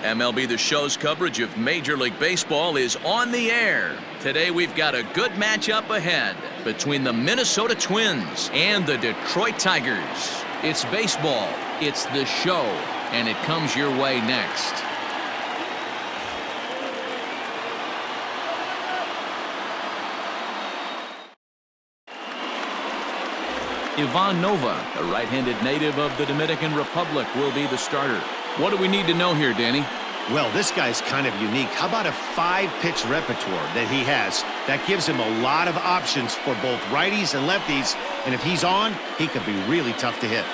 MLB The Show's coverage of Major League Baseball is on the air. Today we've got a good matchup ahead between the Minnesota Twins and the Detroit Tigers. It's baseball, it's The Show, and it comes your way next. Ivan Nova, a right-handed native of the Dominican Republic, will be the starter. What do we need to know here, Danny? Well, this guy's kind of unique. How about a 5-pitch repertoire that he has? That gives him a lot of options for both righties and lefties, and if he's on, he could be really tough to hit.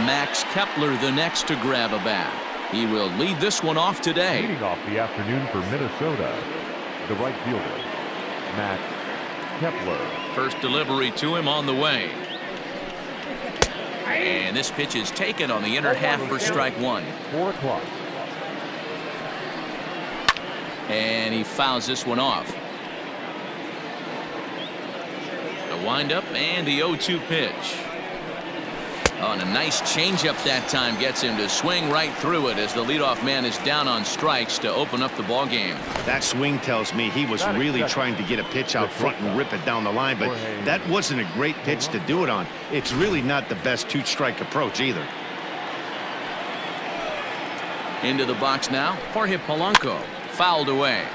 Max Kepler the next to grab a bat. He will lead this one off today. Leading off the afternoon for Minnesota, the right fielder, Max Kepler. First delivery to him on the way. And this pitch is taken on the inner half for strike one. 4 o'clock. And he fouls this one off. The windup and the 0-2 pitch. Oh, and a nice changeup that time gets him to swing right through it as the leadoff man is down on strikes to open up the ball game. That swing tells me he was really trying to get a pitch out front and rip it down the line, but that wasn't a great pitch to do it on. It's really not the best 2-strike approach either. Into the box now, Jorge Polanco, fouled away.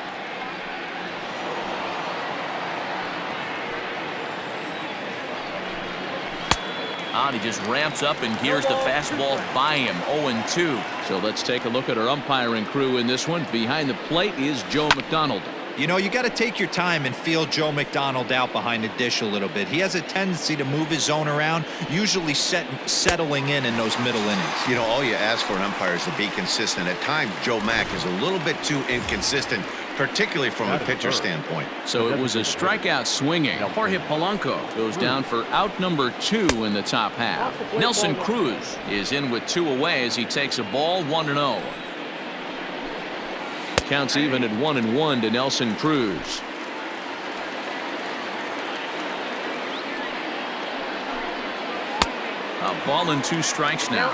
He just ramps up and here's the fastball by him. 0-2. So let's take a look at our umpiring crew in this one. Behind the plate is Joe McDonald. You know, you got to take your time and feel Joe McDonald out behind the dish a little bit. He has a tendency to move his zone around, usually settling in those middle innings. You know, all you ask for an umpire is to be consistent. At times, Joe Mack is a little bit too inconsistent, particularly from a pitcher standpoint. So it was a strikeout swinging. Jorge Polanco goes down for out number 2 in the top half. Nelson Cruz is in with 2 away as he takes a ball 1-0. Counts even at 1-1 to Nelson Cruz. A ball and 2 strikes now.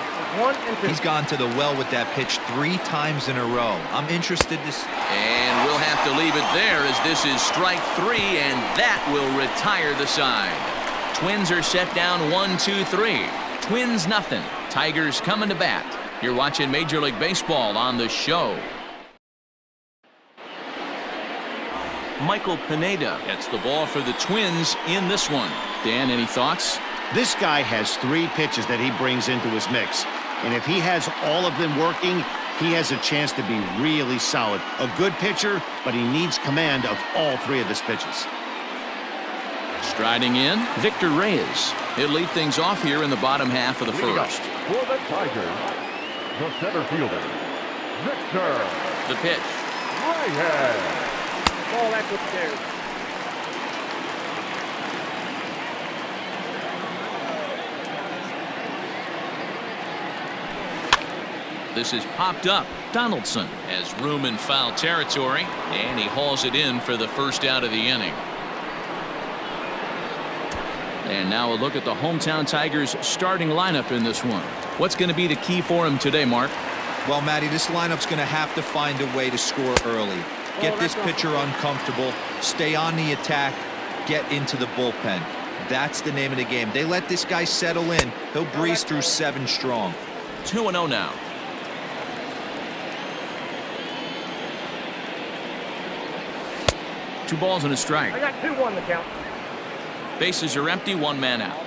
He's gone to the well with that pitch 3 times in a row. I'm interested to see. And we'll have to leave it there as this is strike 3, and that will retire the side. Twins are set down 1-2-3. Twins nothing. Tigers coming to bat. You're watching Major League Baseball on The Show. Michael Pineda gets the ball for the Twins in this one. Dan, any thoughts? This guy has 3 pitches that he brings into his mix, and if he has all of them working, he has a chance to be really solid. A good pitcher, but he needs command of all 3 of his pitches. Striding in, Victor Reyes. He'll lead things off here in the bottom half of the first. For the Tigers, the center fielder, Victor. The pitch. Reyes. Ball that's upstairs. This is popped up. Donaldson has room in foul territory, and he hauls it in for the first out of the inning. And now a look at the hometown Tigers starting lineup in this one. What's going to be the key for him today, Mark? Well, Matty, this lineup's going to have to find a way to score early. Get this pitcher uncomfortable, stay on the attack, get into the bullpen. That's the name of the game. They let this guy settle in. He'll breeze through 7 strong. 2-0 now. Two balls and a strike. I got 2-1 the count. Bases are empty, 1 man out.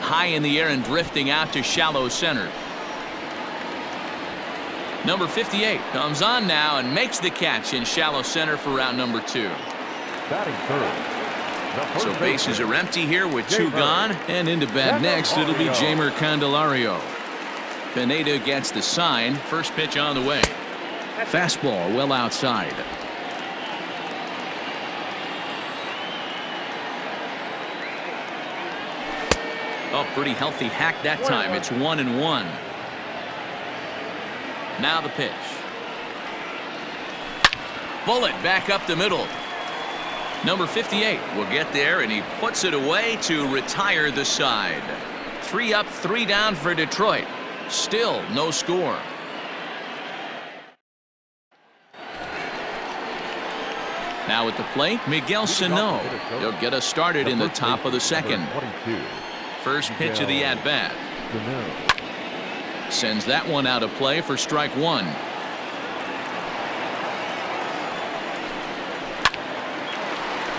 High in the air and drifting out to shallow center. Number 58 comes on now and makes the catch in shallow center for round number 2. Batting third. So bases are empty here with 2 gone, and into bat next it'll be Jeimer Candelario. Pineda gets the sign. First pitch on the way. Fastball well outside. Oh, pretty healthy hack that time. It's 1-1. Now the pitch. Bullet back up the middle. Number 58 will get there, and he puts it away to retire the side. 3 up, 3 down for Detroit. Still no score. Now at the plate, Miguel Sano. He'll get us started in the top of the second. First pitch of the at-bat. Sends that one out of play for strike one.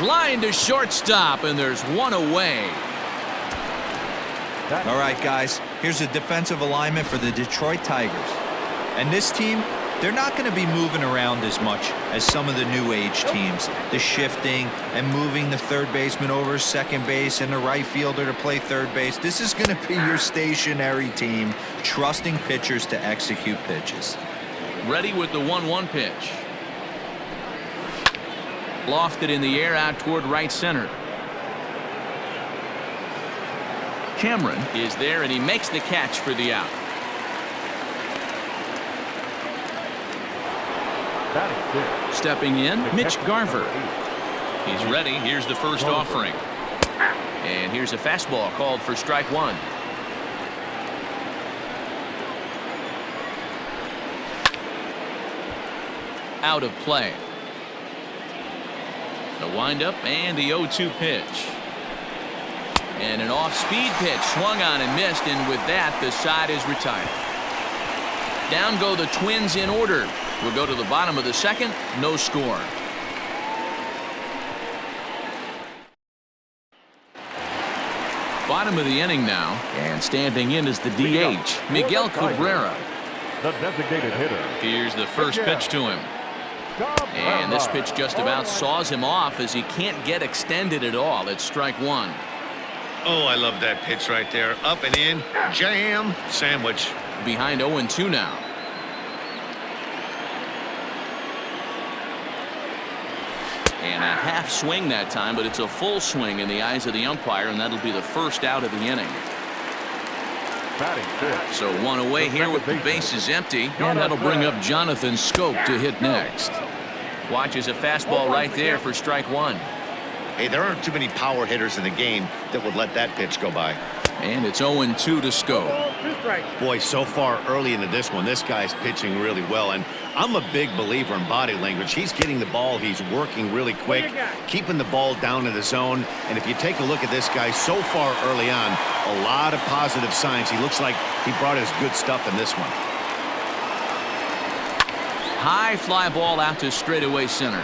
Line to shortstop, and there's one away. All right, guys, here's a defensive alignment for the Detroit Tigers. And this team, they're not going to be moving around as much as some of the new age teams. The shifting and moving the third baseman over second base and the right fielder to play third base. This is going to be your stationary team, trusting pitchers to execute pitches. Ready with the 1-1 pitch. Lofted in the air out toward right center. Cameron is there, and he makes the catch for the out. Stepping in, Mitch Garver. He's ready. Here's the first offering. And here's a fastball called for strike one. Out of play. The windup and the 0-2 pitch. And an off-speed pitch swung on and missed, and with that the side is retired. Down go the Twins in order. We'll go to the bottom of the second. No score. Bottom of the inning now, and standing in is the DH, Miguel Cabrera. The designated hitter. Here's the first pitch to him. And this pitch just about saws him off as he can't get extended at all. It's strike one. Oh, I love that pitch right there. Up and in, jam, sandwich. Behind 0-2 now. And a half swing that time, but it's a full swing in the eyes of the umpire, and that'll be the first out of the inning. So one away here with the bases empty, and that'll bring up Jonathan Scope to hit next. Watches a fastball right there for strike one. Hey, there aren't too many power hitters in the game that would let that pitch go by. And it's 0-2 to Scope. Boy, so far early into this one, this guy's pitching really well, and I'm a big believer in body language. He's getting the ball, he's working really quick, keeping the ball down in the zone, and if you take a look at this guy so far early on, a lot of positive signs. He looks like he brought his good stuff in this one. High fly ball out to straightaway center.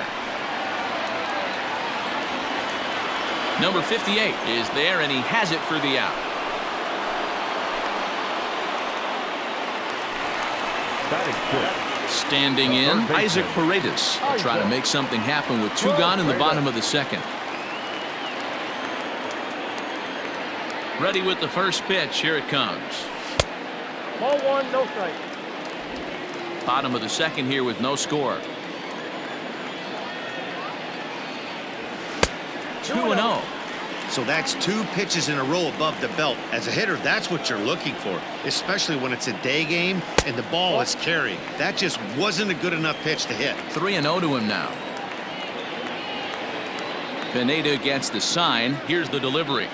Number 58 is there, and he has it for the out. Standing in, Isaac Paredes will try to make something happen with two gone in the bottom of the second. Ready with the first pitch. Here it comes. Ball one, no strike. Bottom of the second here with no score. 2-0. So that's two pitches in a row above the belt. As a hitter, that's what you're looking for, especially when it's a day game and the ball is carrying. That just wasn't a good enough pitch to hit. 3-0 to him now. Pineda gets the sign. Here's the delivery.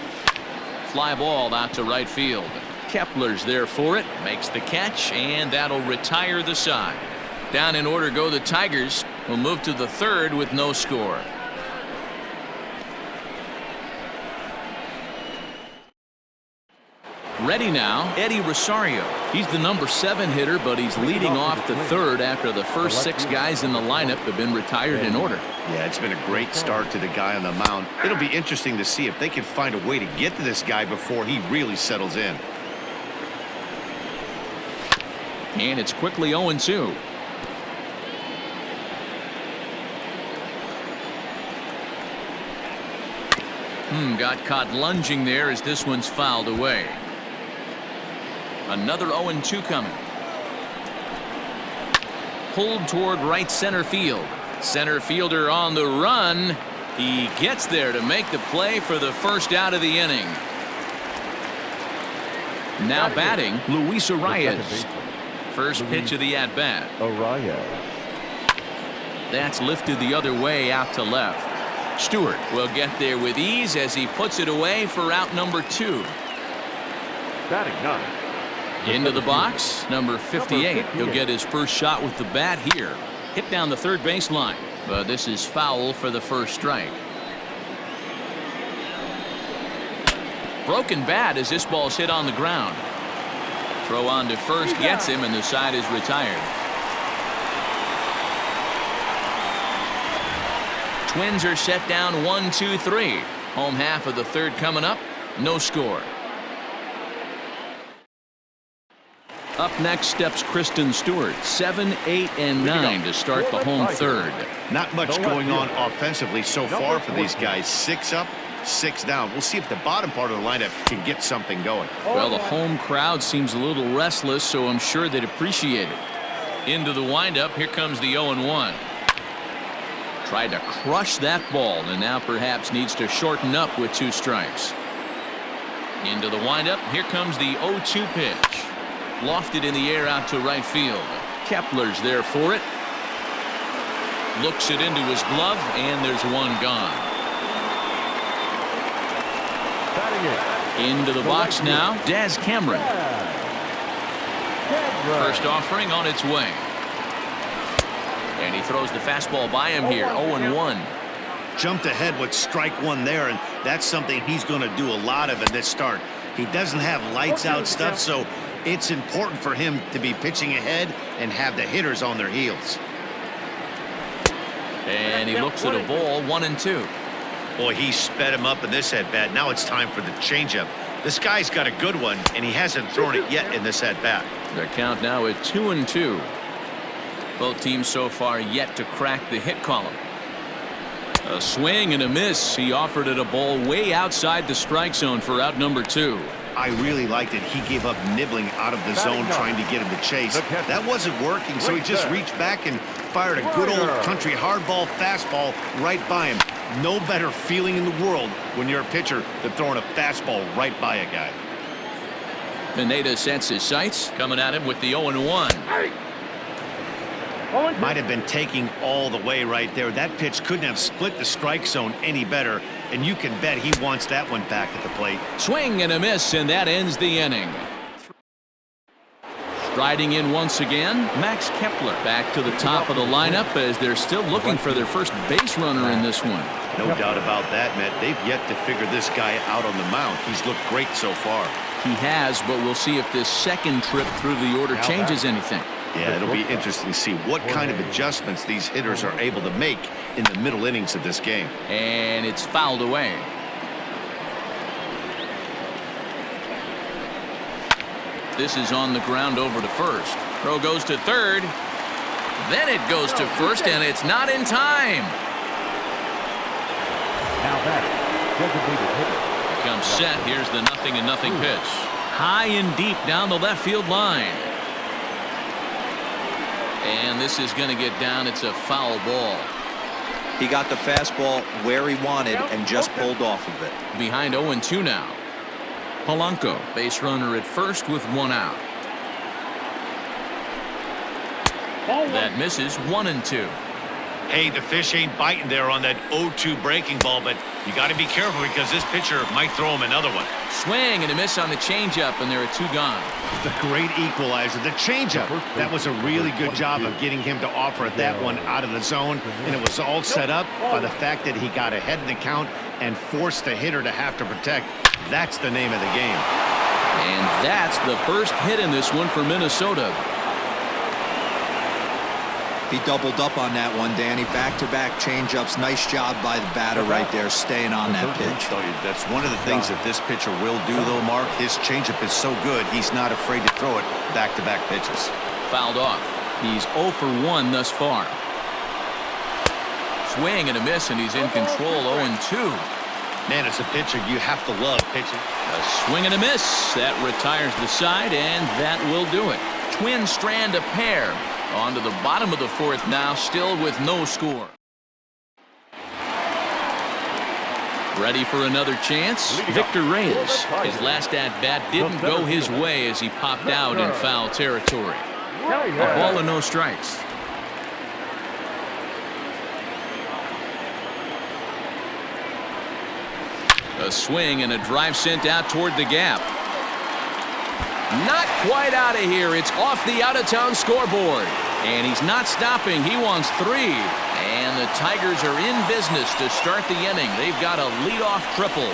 Fly ball out to right field. Kepler's there for it, makes the catch, and that'll retire the side. Down in order go the Tigers, who move to the third with no score. Ready now, Eddie Rosario. He's the number 7 hitter, but he's leading off the third after the first 6 guys in the lineup have been retired in order. Yeah, it's been a great start to the guy on the mound. It'll be interesting to see if they can find a way to get to this guy before he really settles in. And it's quickly 0-2. Got caught lunging there as this one's fouled away. Another 0-2 coming. Pulled toward right center field. Center fielder on the run. He gets there to make the play for the first out of the inning. Now batting, Luis Reyes. First pitch of the at-bat. That's lifted the other way out to left. Stewart will get there with ease as he puts it away for out number 2. Batting ninth. Into the box, number 58. He'll get his first shot with the bat here. Hit down the third baseline, but this is foul for the first strike. Broken bat as this ball's hit on the ground. Throw on to first gets him, and the side is retired. Twins are set down 1-2-3. Home half of the third coming up. No score. Up next steps Kristen Stewart, 7, 8, and 9 to start the home third. Not much going on offensively so far for these guys. 6 up, 6 down. We'll see if the bottom part of the lineup can get something going. Well, the home crowd seems a little restless, so I'm sure they'd appreciate it. Into the windup, here comes the 0-1. Tried to crush that ball, and now perhaps needs to shorten up with 2 strikes. Into the windup, here comes the 0-2 pitch. Lofted in the air out to right field. Kepler's there for it. Looks it into his glove, and there's one gone. Into the box now, Daz Cameron. First offering on its way. And he throws the fastball by him here, 0-1. Jumped ahead with strike 1 there, and that's something he's going to do a lot of in this start. He doesn't have lights out stuff, so it's important for him to be pitching ahead and have the hitters on their heels. And he looks at a ball, 1-2. Boy, he sped him up in this at-bat. Now it's time for the changeup. This guy's got a good one, and he hasn't thrown it yet in this at-bat. The count now at 2-2. Both teams so far yet to crack the hit column. A swing and a miss. He offered it a ball way outside the strike zone for out number 2. I really liked it. He gave up nibbling out of the zone trying to get him to chase. That wasn't working, so he just reached back and fired a good old country hardball fastball right by him. No better feeling in the world when you're a pitcher than throwing a fastball right by a guy. Pineda sets his sights, coming at him with the 0-1. Might have been taking all the way right there. That pitch couldn't have split the strike zone any better, and you can bet he wants that one back at the plate. Swing and a miss, and that ends the inning. Striding in once again, Max Kepler back to the top of the lineup as they're still looking for their first base runner in this one. No doubt about that, Matt. They've yet to figure this guy out on the mound. He's looked great so far. He has, but we'll see if this second trip through the order changes anything. Yeah, it'll be interesting to see what kind of adjustments these hitters are able to make in the middle innings of this game. And it's fouled away. This is on the ground over to first. Throw goes to third. Then it goes to first, and it's not in time. Now batting, designated hitter. Comes set. Here's the 0-0 pitch. High and deep down the left field line. And this is going to get down. It's a foul ball. He got the fastball where he wanted and just pulled off of it. Behind 0-2 now. Polanco, base runner at first with 1 out. That misses, 1-2. Hey, the fish ain't biting there on that 0-2 breaking ball, but you got to be careful because this pitcher might throw him another one. Swing and a miss on the changeup, and there are 2 gone. The great equalizer, the changeup. That was a really good job of getting him to offer that one out of the zone, and it was all set up by the fact that he got ahead in the count and forced the hitter to have to protect. That's the name of the game. And that's the first hit in this one for Minnesota. He doubled up on that one, Danny. Back-to-back changeups. Nice job by the batter right there, staying on that pitch. That's one of the things that this pitcher will do, though, Mark. His changeup is so good, he's not afraid to throw it back-to-back pitches. Fouled off. He's 0 for 1 thus far. Swing and a miss, and he's in control, 0-2. Man, as a pitcher, you have to love pitching. A swing and a miss. That retires the side, and that will do it. Twins strand a pair. On to the bottom of the 4th now, still with no score. Ready for another chance? Victor Reyes. His last at-bat didn't go his way as he popped out in foul territory. A ball and no strikes. A swing and a drive sent out toward the gap. Not quite out of here. It's off the out-of-town scoreboard. And he's not stopping. He wants 3. And the Tigers are in business to start the inning. They've got a leadoff triple.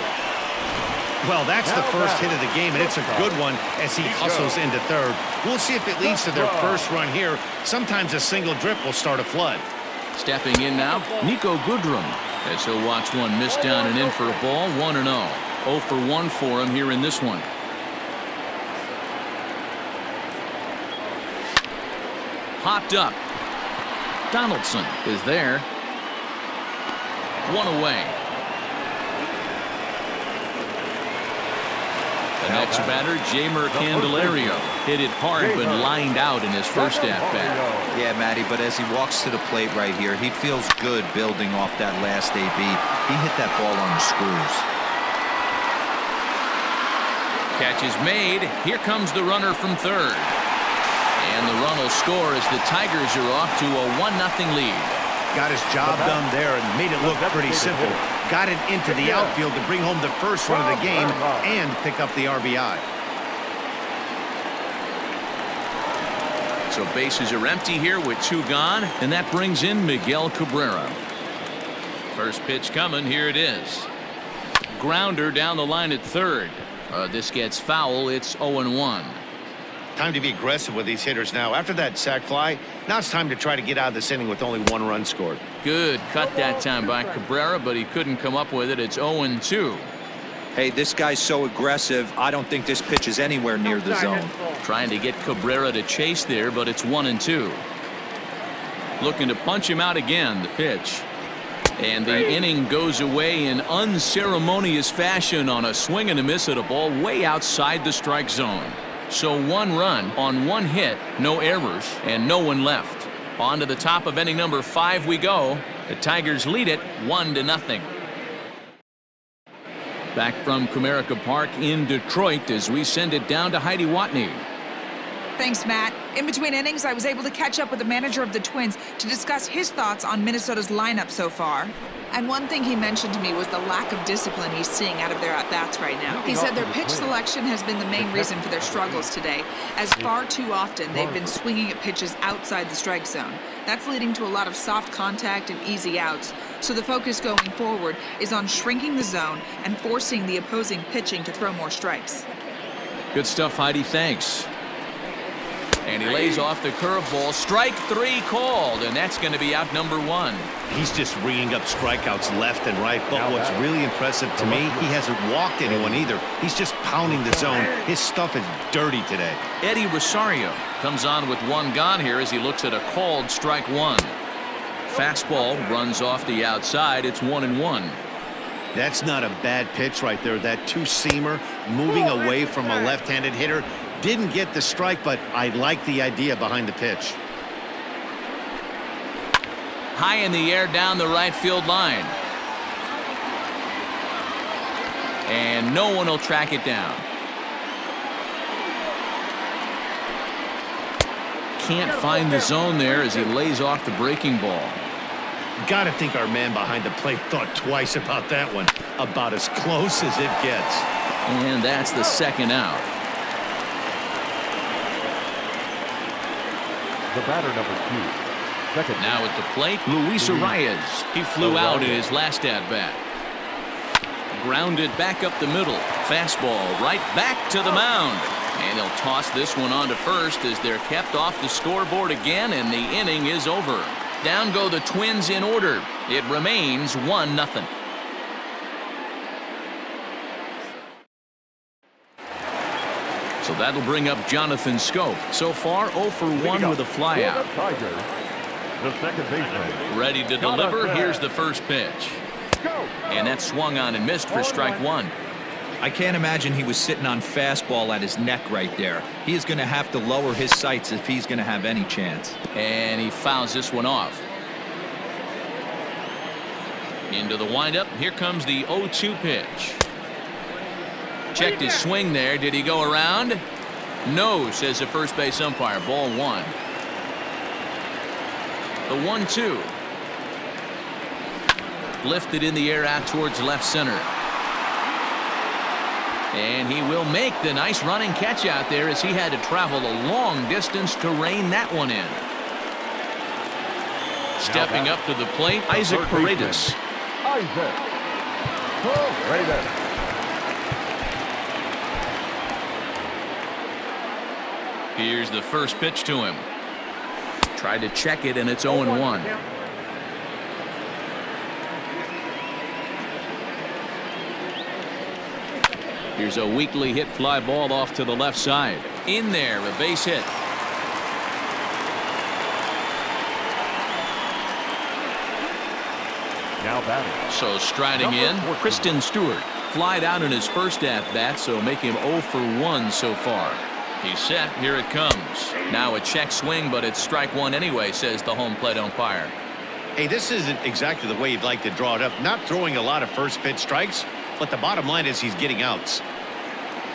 Well, that's the first hit of the game, and it's a good one as he hustles into third. We'll see if it leads to their first run here. Sometimes a single drip will start a flood. Stepping in now, Nico Goodrum, as he'll watch one miss down and in for a ball, 1-0. 0 for 1 for him here in this one. Popped up. Donaldson is there. 1 away. The next batter, Jeimer Candelario, hit it hard but lined out in his first at-bat. Yeah, Matty, but as he walks to the plate right here, he feels good building off that last AB. He hit that ball on the screws. Catch is made. Here comes the runner from third. And the run will score as the Tigers are off to a 1-0 lead. Got his job done there and made it look pretty simple. Got it into the outfield to bring home the first run of the game and pick up the RBI. So bases are empty here with 2 gone, and that brings in Miguel Cabrera. First pitch coming. Here it is. Grounder down the line at third. This gets foul. It's 0-1. Time to be aggressive with these hitters now. After that sac fly, now it's time to try to get out of this inning with only 1 run scored. Good cut that time by Cabrera, but he couldn't come up with it. It's 0-2. Hey, this guy's so aggressive. I don't think this pitch is anywhere near the zone. Trying to get Cabrera to chase there, but it's 1-2. Looking to punch him out again. The pitch. And the inning goes away in unceremonious fashion on a swing and a miss at a ball way outside the strike zone. So 1 run on 1 hit, no errors, and no one left. On to the top of inning number 5 we go. The Tigers lead it 1-0. Back from Comerica Park in Detroit as we send it down to Heidi Watney. Thanks, Matt. In between innings, I was able to catch up with the manager of the Twins to discuss his thoughts on Minnesota's lineup so far. And one thing he mentioned to me was the lack of discipline he's seeing out of their at-bats right now. He said their pitch selection has been the main reason for their struggles today, as far too often they've been swinging at pitches outside the strike zone. That's leading to a lot of soft contact and easy outs. So the focus going forward is on shrinking the zone and forcing the opposing pitching to throw more strikes. Good stuff, Heidi. Thanks. And he lays off the curveball. Strike 3 called, and that's going to be out number 1. He's just ringing up strikeouts left and right, but what's really impressive to me, he hasn't walked anyone either. He's just pounding the zone. His stuff is dirty today. Eddie Rosario comes on with 1 gone here as he looks at a called strike 1. Fastball runs off the outside. It's 1-1. That's not a bad pitch right there. That two-seamer moving away from a left-handed hitter. Didn't get the strike, but I like the idea behind the pitch. High in the air down the right field line. And no one will track it down. Can't find the zone there as he lays off the breaking ball. Gotta think our man behind the plate thought twice about that one. About as close as it gets. And that's the second out. The batter number 2. Second. Now at the plate, Luis Reyes. He flew out in his last at-bat. Grounded back up the middle. Fastball right back to the mound. And they'll toss this one on to first as they're kept off the scoreboard again, and the inning is over. Down go the Twins in order. It remains 1-0. So that'll bring up Jonathan Scope. So far, 0 for 1 with a flyout. The second baseman. Ready to deliver. Here's the first pitch. And that swung on and missed for strike 1. I can't imagine he was sitting on fastball at his neck right there. He is going to have to lower his sights if he's going to have any chance. And he fouls this one off. Into the windup. Here comes the 0-2 pitch. Checked his swing there. Did he go around? No, says the first base umpire. Ball 1. The 1-2. Lifted in the air out towards left center. And he will make the nice running catch out there as he had to travel a long distance to rein that one in. Stepping up to the plate, Isaac Paredes. Here's the first pitch to him. Tried to check it, and it's 0-1. Here's a weakly hit fly ball off to the left side. In there, a base hit. Now batting. So striding in, Kristen Stewart. Flied out in his first at-bat, so make him 0 for 1 so far. He's set. Here it comes. Now a check swing, but it's strike one anyway, says the home plate umpire. Hey, this isn't exactly the way you'd like to draw it up. Not throwing a lot of first pitch strikes, but the bottom line is he's getting outs.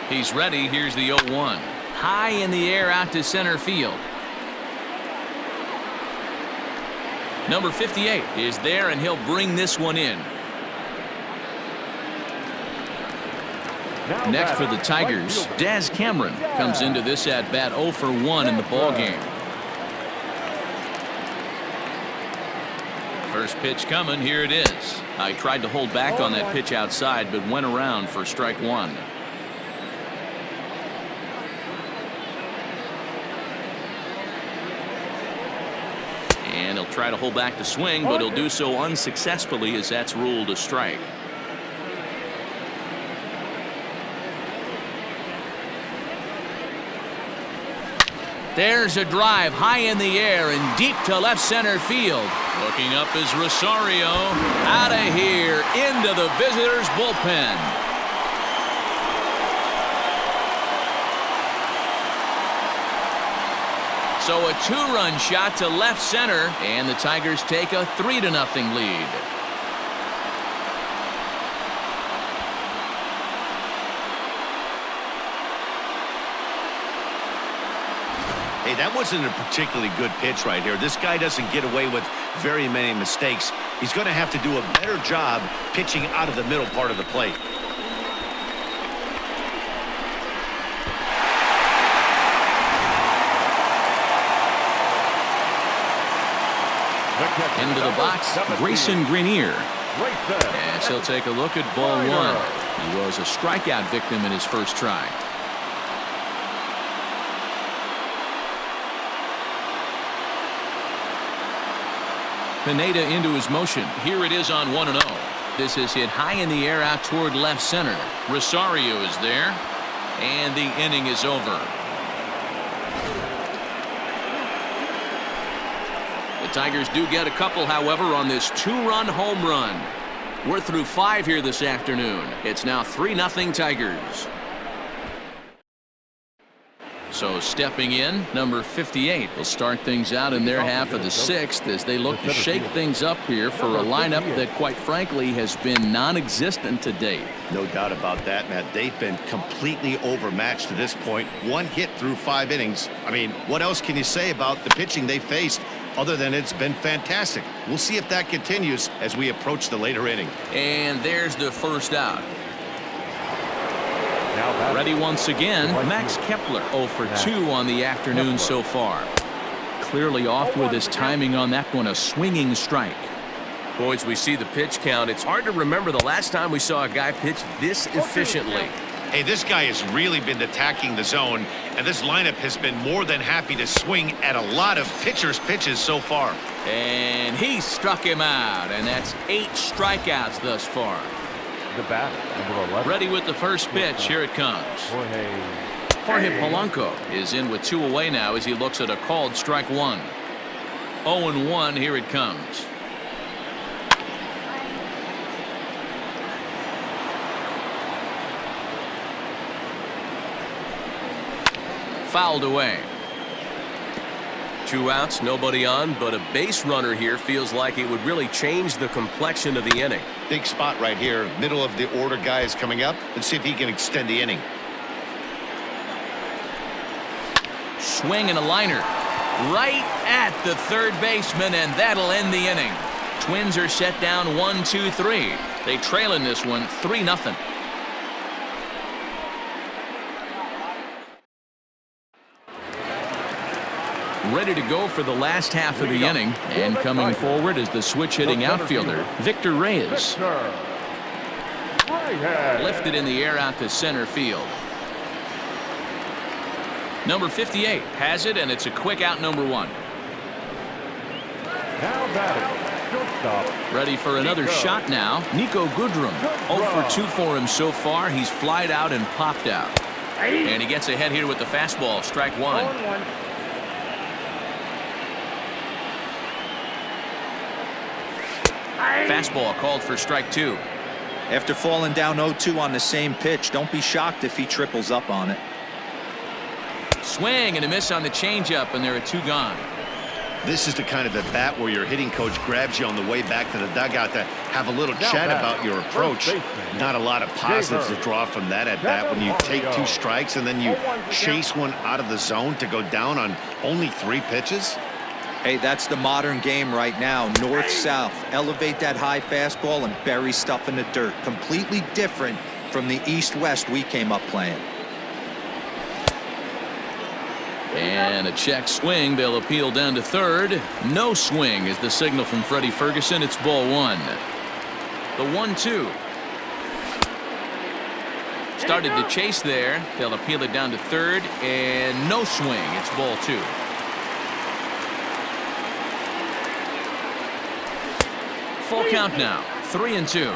He's ready. Here's the 0-1. High in the air out to center field. Number 58 is there, and he'll bring this one in. Next for the Tigers, Daz Cameron comes into this at-bat 0 for 1 in the ballgame. First pitch coming. Here it is. I tried to hold back on that pitch outside, but went around for strike one. And he'll try to hold back the swing, but he'll do so unsuccessfully as that's ruled a strike. There's a drive high in the air and deep to left center field. Looking up is Rosario. Out of here into the visitors' bullpen. So a two-run shot to left center, and the Tigers take a 3-0 lead. Hey, that wasn't a particularly good pitch right here. This guy doesn't get away with very many mistakes. He's going to have to do a better job pitching out of the middle part of the plate. Into the box, Grayson Grenier. As he'll take a look at ball one. He was a strikeout victim in his first try. Pineda into his motion. Here it is on 1-0. This is hit high in the air out toward left center. Rosario is there, and the inning is over. The Tigers do get a couple, however, on this two-run home run. We're through 5 here this afternoon. It's now 3-0 Tigers. So stepping in, number 58 will start things out in their half of the 6th as they look to shake things up here for a lineup that, quite frankly, has been non-existent to date. No doubt about that, Matt. They've been completely overmatched to this point. 1 hit through 5 innings. I mean, what else can you say about the pitching they faced other than it's been fantastic? We'll see if that continues as we approach the later inning. And there's the first out. Ready once again, Max Kepler 0 for 2 on the afternoon so far. Clearly off with his timing on that one, a swinging strike. Boys, we see the pitch count. It's hard to remember the last time we saw a guy pitch this efficiently. Hey, this guy has really been attacking the zone, and this lineup has been more than happy to swing at a lot of pitchers' pitches so far. And he struck him out, and that's 8 strikeouts thus far. The batter, number 11. Ready with the first pitch. Here it comes. Jorge Polanco is in with 2 away now as he looks at a called strike one. 0-1. Here it comes. Fouled away. 2 outs, nobody on, but a base runner here feels like it would really change the complexion of the inning. Big spot right here. Middle of the order guy is coming up. Let's see if he can extend the inning. Swing and a liner. Right at the third baseman, and that'll end the inning. Twins are set down 1-2-3. They trail in this one 3-0. ready to go for the last half of the inning. And coming forward is the switch-hitting outfielder, Victor Reyes. Lifted in the air out to center field. Number 58 has it, and it's a quick out, number 1. Now batting, shortstop. Ready for another shot now. Nico Goodrum. 0 for 2 for him so far. He's flied out and popped out. And he gets ahead here with the fastball. Strike 1. Fastball called for strike 2. After falling down 0-2 on the same pitch, don't be shocked if he triples up on it. Swing and a miss on the changeup, and there are 2 gone. This is the kind of at bat where your hitting coach grabs you on the way back to the dugout to have a little chat about your approach. Not a lot of positives to draw from that at bat when you take 2 strikes and then you chase one out of the zone to go down on only 3 pitches. Hey, that's the modern game right now. North-south. Elevate that high fastball and bury stuff in the dirt. Completely different from the east-west we came up playing. And a check swing. They'll appeal down to third. No swing is the signal from Freddie Ferguson. It's ball 1. The 1-2. Started to chase there. They'll appeal it down to third. And no swing. It's ball 2. Full count now. 3-2.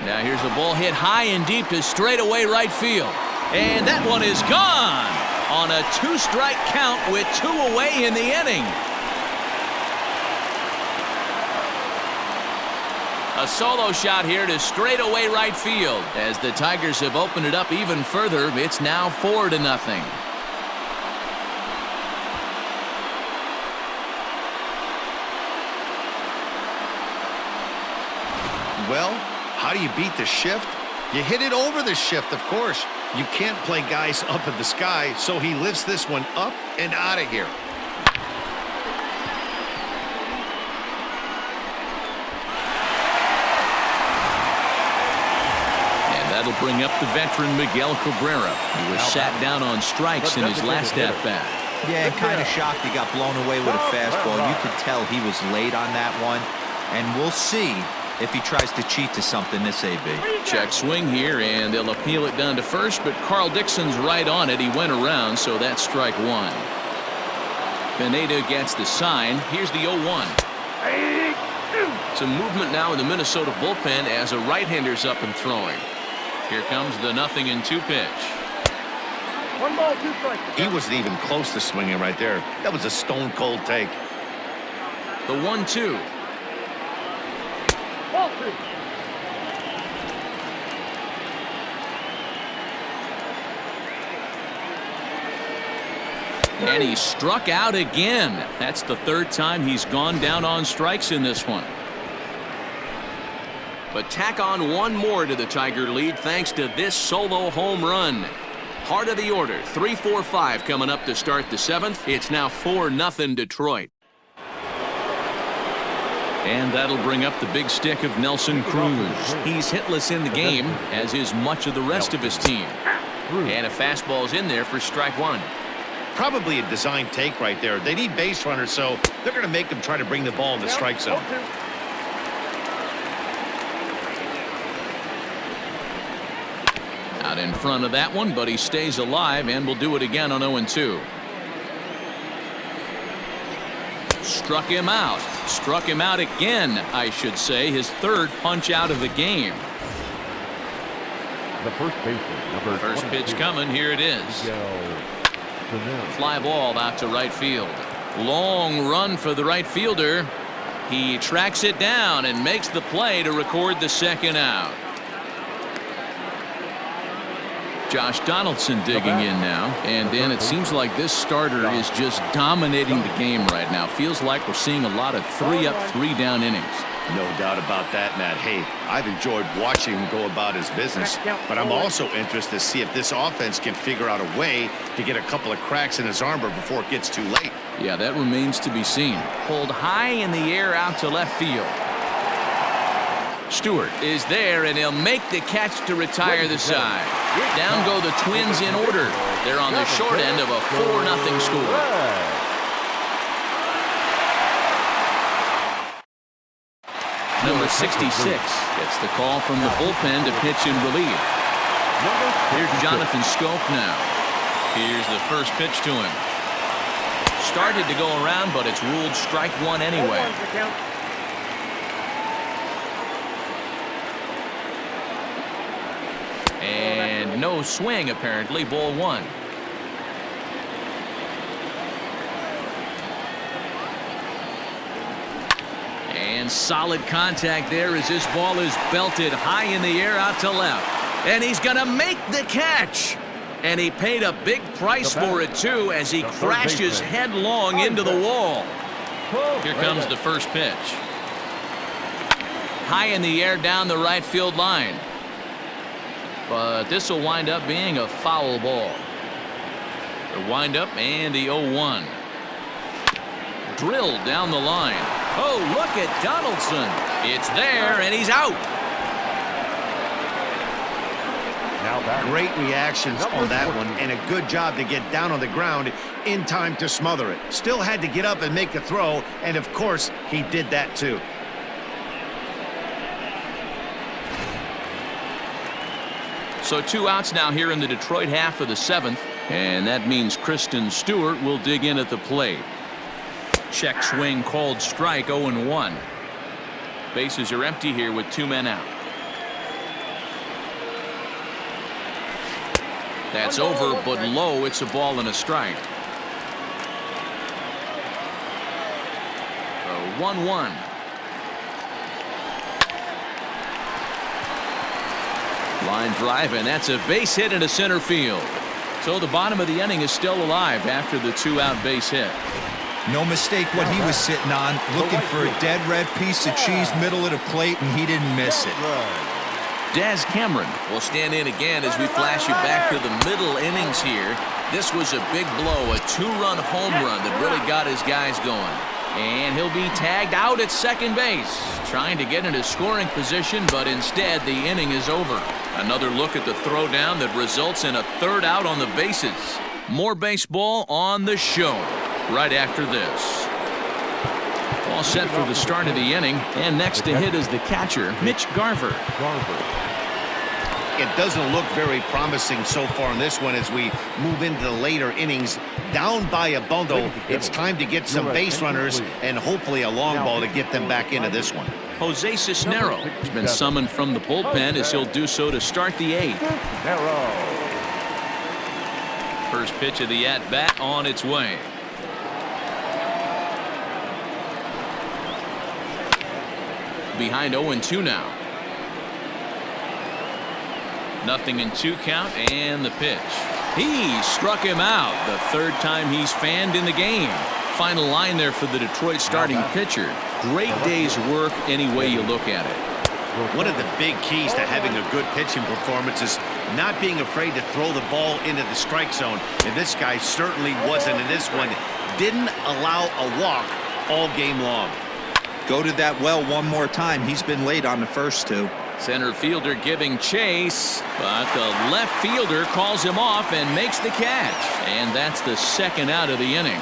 Now here's a ball hit high and deep to straightaway right field. And that one is gone on a 2-strike count with 2 away in the inning. A solo shot here to straightaway right field. As the Tigers have opened it up even further, it's now 4-0. Well, how do you beat the shift? You hit it over the shift, of course. You can't play guys up in the sky, so he lifts this one up and out of here. And that'll bring up the veteran Miguel Cabrera, who was sat down on strikes in his last at-bat. Yeah, kind of shocked he got blown away with a fastball. You could tell he was late on that one, and we'll see if he tries to cheat to something this AB. Check swing here, and they'll appeal it down to first, but Carl Dixon's right on it. He went around, so that's strike 1. Pineda gets the sign. Here's the 0-1. Some movement now in the Minnesota bullpen as a right-hander's up and throwing. Here comes the 0-2 pitch. 1 ball, 2 strikes. He wasn't even close to swinging right there. That was a stone-cold take. The 1-2. Ball 2. And he struck out again. That's the 3rd time he's gone down on strikes in this one. But tack on 1 more to the Tiger lead thanks to this solo home run. Heart of the order, 3-4-5 coming up to start the 7th. It's now 4-0 Detroit. And that'll bring up the big stick of Nelson Cruz. He's hitless in the game, as is much of the rest of his team. And a fastball's in there for strike 1. Probably a design take right there. They need base runners, so they're going to make them try to bring the ball in the strike zone. Out in front of that one, but he stays alive and will do it again on 0-2. Struck him out. Struck him out again, I should say. His 3rd punch out of the game. The first baseman, number First pitch 22. coming. Here it is. Fly ball out to right field. Long run for the right fielder. He tracks it down and makes the play to record the 2nd out. Josh Donaldson digging in now, and then it seems like this starter is just dominating the game right now. Feels like we're seeing a lot of 3-up, 3-down innings. No doubt about that, Matt. Hey, I've enjoyed watching him go about his business, but I'm also interested to see if this offense can figure out a way to get a couple of cracks in his armor before it gets too late. Yeah, that remains to be seen. Pulled high in the air out to left field. Stewart is there, and he'll make the catch to retire the side. Down go the Twins in order. They're on the short end of a 4-0 score. Number 66 gets the call from the bullpen to pitch in relief. Here's Jonathan Scope now. Here's the first pitch to him. Started to go around, but it's ruled strike one anyway. And no swing, apparently. Ball one. And solid contact there as this ball is belted high in the air out to left. And he's going to make the catch. And he paid a big price for it, too, as he crashes headlong into the wall. Here comes the first pitch. High in the air down the right field line. But this will wind up being a foul ball. The windup and the 0-1. Drilled down the line. Oh, look at Donaldson. It's there, and he's out. Great reactions on that one, and a good job to get down on the ground in time to smother it. Still had to get up and make a throw, and of course, he did that too. So 2 outs now here in the Detroit half of the 7th, and that means Kristen Stewart will dig in at the plate. Check swing called strike, 0-1. Bases are empty here with 2 men out. That's over, but low. It's a ball and a strike. 1-1. Line drive, and that's a base hit into center field. So the bottom of the inning is still alive after the 2-out base hit. No mistake what he was sitting on, looking for a dead red piece of cheese middle of the plate, and he didn't miss it. Daz Cameron will stand in again as we flash you back to the middle innings here. This was a big blow, a 2-run home run that really got his guys going. And he'll be tagged out at second base, trying to get into scoring position, but instead the inning is over. Another look at the throwdown that results in a 3rd out on the bases. More baseball on the show right after this. All set for the start of the inning, and next to hit is the catcher, Mitch Garver. It doesn't look very promising so far in this one as we move into the later innings. Down by a bundle, it's time to get some base runners and hopefully a long ball to get them back into this one. Jose Cisnero has been summoned from the bullpen as he'll do so to start the 8th. First pitch of the at-bat on its way. Behind 0-2 now. 0-2 count, and the pitch. He struck him out, the 3rd time he's fanned in the game. Final line there for the Detroit starting pitcher. Great day's work any way you look at it. One of the big keys to having a good pitching performance is not being afraid to throw the ball into the strike zone. And this guy certainly wasn't in this one. Didn't allow a walk all game long. Go to that well one more time. He's been late on the first 2. Center fielder giving chase, but the left fielder calls him off and makes the catch. And that's the 2nd out of the inning.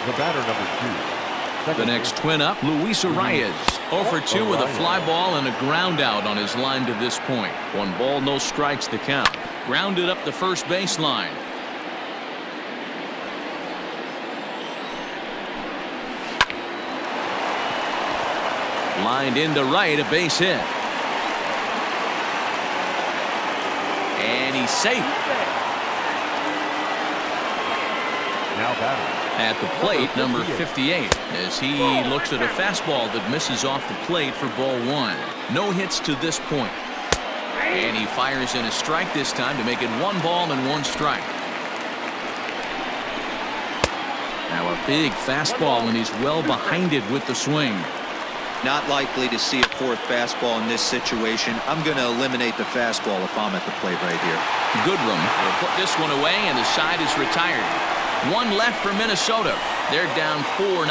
The batter, number 2. The next twin up, Luis Reyes. 0 for 2 with a fly ball and a ground out on his line to this point. 1 ball, no strikes the count. Grounded up the first baseline. Lined into right, a base hit. And he's safe. Now batting. At the plate, number 58, as he looks at a fastball that misses off the plate for ball 1. No hits to this point. And he fires in a strike this time to make it 1 ball and 1 strike. Now a big fastball, and he's well behind it with the swing. Not likely to see a 4th fastball in this situation. I'm going to eliminate the fastball if I'm at the plate right here. Goodrum will put this one away, and the side is retired. 1 left for Minnesota. They're down 4-0.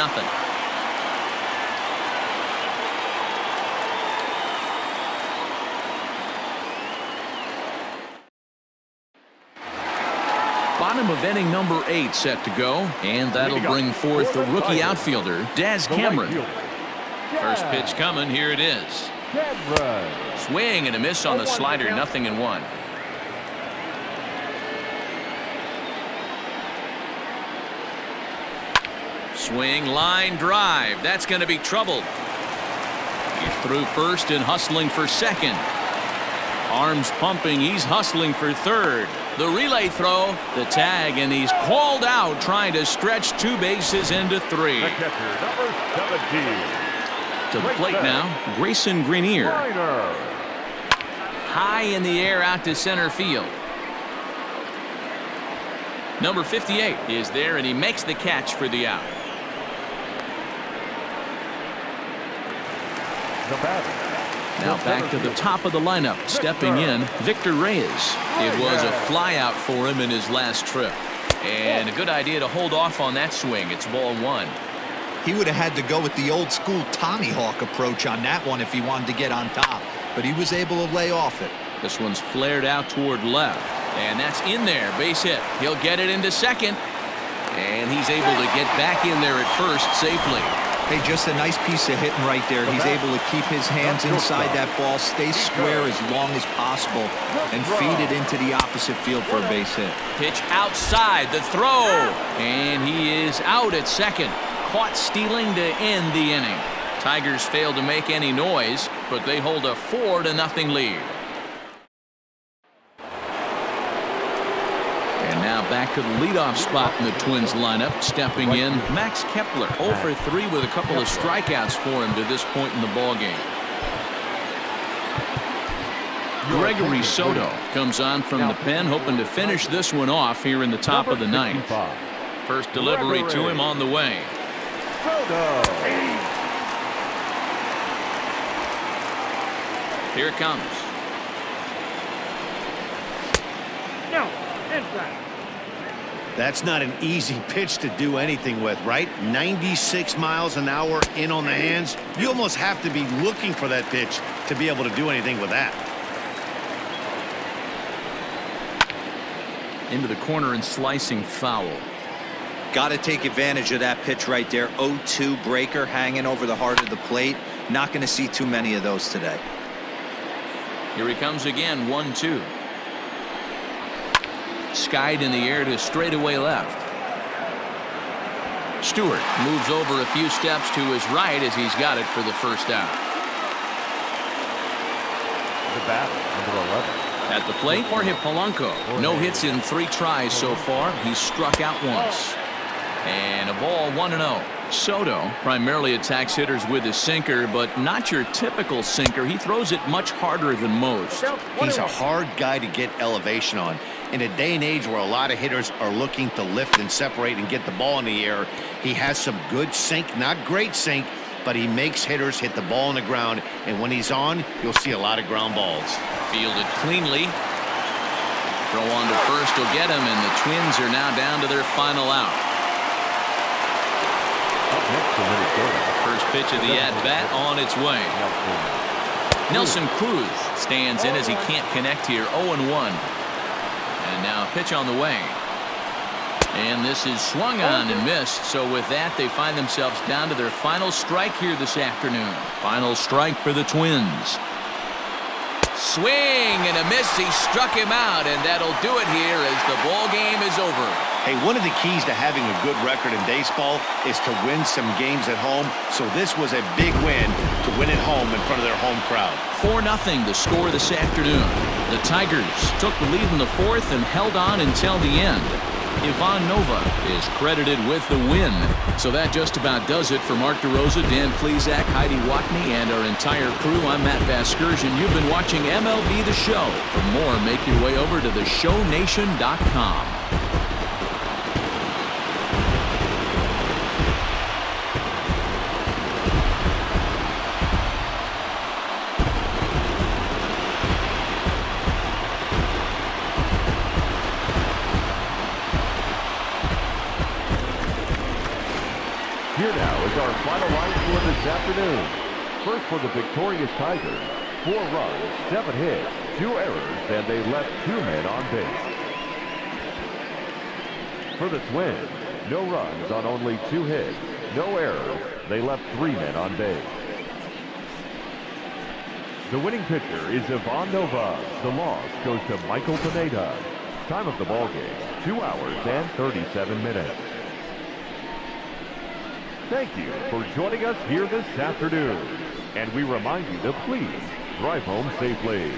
Bottom of inning number 8 set to go, and that'll bring forth the rookie outfielder, Des Cameron. First pitch coming, here it is. Swing and a miss on the slider, 0-1. Swing, line drive. That's going to be trouble. He's through first and hustling for second. Arms pumping. He's hustling for third. The relay throw, the tag, and he's called out trying to stretch 2 bases into 3. The catcher, number 17. To the plate now, Grayson Greenier. High in the air out to center field. Number 58 is there, and he makes the catch for the out. Now back to the top of the lineup, stepping in, Victor Reyes. It was a flyout for him in his last trip. And a good idea to hold off on that swing. It's ball 1. He would have had to go with the old school Tommy Hawk approach on that one if he wanted to get on top. But he was able to lay off it. This one's flared out toward left. And that's in there, base hit. He'll get it into second. And he's able to get back in there at first safely. Hey, just a nice piece of hitting right there. He's able to keep his hands inside that ball, stay square as long as possible, and feed it into the opposite field for a base hit. Pitch outside, the throw. And he is out at second. Caught stealing to end the inning. Tigers fail to make any noise, but they hold a 4-0 lead. And now back to the leadoff spot in the Twins lineup. Stepping in, Max Kepler. 0 for 3 with a couple of strikeouts for him to this point in the ballgame. Gregory Soto comes on from the pen, hoping to finish this one off here in the top of the 9th. First delivery to him on the way. Here it comes. No, inside. That's not an easy pitch to do anything with, right? 96 miles an hour in on the hands. You almost have to be looking for that pitch to be able to do anything with that. Into the corner and slicing foul. Got to take advantage of that pitch right there. 0-2 breaker hanging over the heart of the plate. Not going to see too many of those today. Here he comes again, 1-2. Skied in the air to straightaway left. Stewart moves over a few steps to his right as he's got it for the first out. The batter, number 11. At the plate, Jorge Polanco. No hits in 3 tries so far. He's struck out once. And a ball 1-0. Soto primarily attacks hitters with his sinker, but not your typical sinker. He throws it much harder than most. He's a hard guy to get elevation on. In a day and age where a lot of hitters are looking to lift and separate and get the ball in the air, he has some good sink, not great sink, but he makes hitters hit the ball on the ground, and when he's on, you'll see a lot of ground balls. Fielded cleanly. Throw on to first will get him, and the Twins are now down to their final out. First pitch of the at-bat on its way. Nelson Cruz stands in as he can't connect here. 0-1. And now a pitch on the way. And this is swung on and missed. So with that, they find themselves down to their final strike here this afternoon. Final strike for the Twins. Swing and a miss. He struck him out, and that'll do it here as the ball game is over. Hey, one of the keys to having a good record in baseball is to win some games at home. So this was a big win to win at home in front of their home crowd. 4-0 the score this afternoon. The Tigers took the lead in the 4th and held on until the end. Ivan Nova is credited with the win. So that just about does it for Mark DeRosa, Dan Plesac, Heidi Watney, and our entire crew. I'm Matt Vasgersian. You've been watching MLB The Show. For more, make your way over to theshownation.com. Here now is our final line for this afternoon. First for the victorious Tigers, 4 runs, 7 hits, 2 errors, and they left 2 men on base. For the Twins, no runs on only 2 hits, no errors. They left 3 men on base. The winning pitcher is Ivan Nova. The loss goes to Michael Pineda. Time of the ball game, 2 hours and 37 minutes. Thank you for joining us here this afternoon. And we remind you to please drive home safely.